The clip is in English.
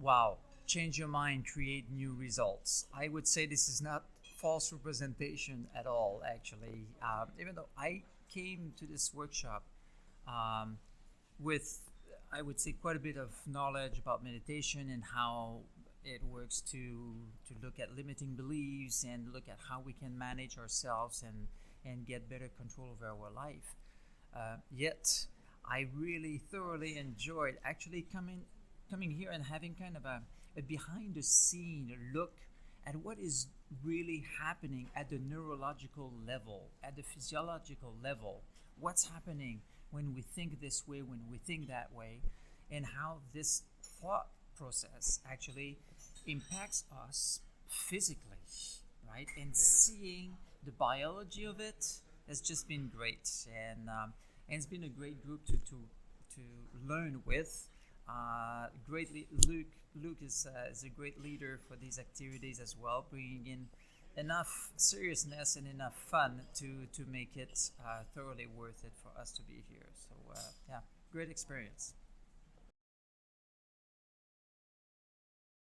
Wow, change your mind, create new results. I would say this is not false representation at all, actually. Even though I came to this workshop um, with, I would say, quite a bit of knowledge about meditation and how it works to look at limiting beliefs and look at how we can manage ourselves and get better control over our life. Yet, I really thoroughly enjoyed actually coming here and having kind of a behind the scene look at what is really happening at the neurological level, at the physiological level, what's happening when we think this way, when we think that way, and how this thought process actually impacts us physically, right? And seeing the biology of it has just been great, and it's been a great group to learn with. Greatly, Luke is a great leader for these activities as well, bringing in enough seriousness and enough fun to make it thoroughly worth it for us to be here. So yeah, great experience.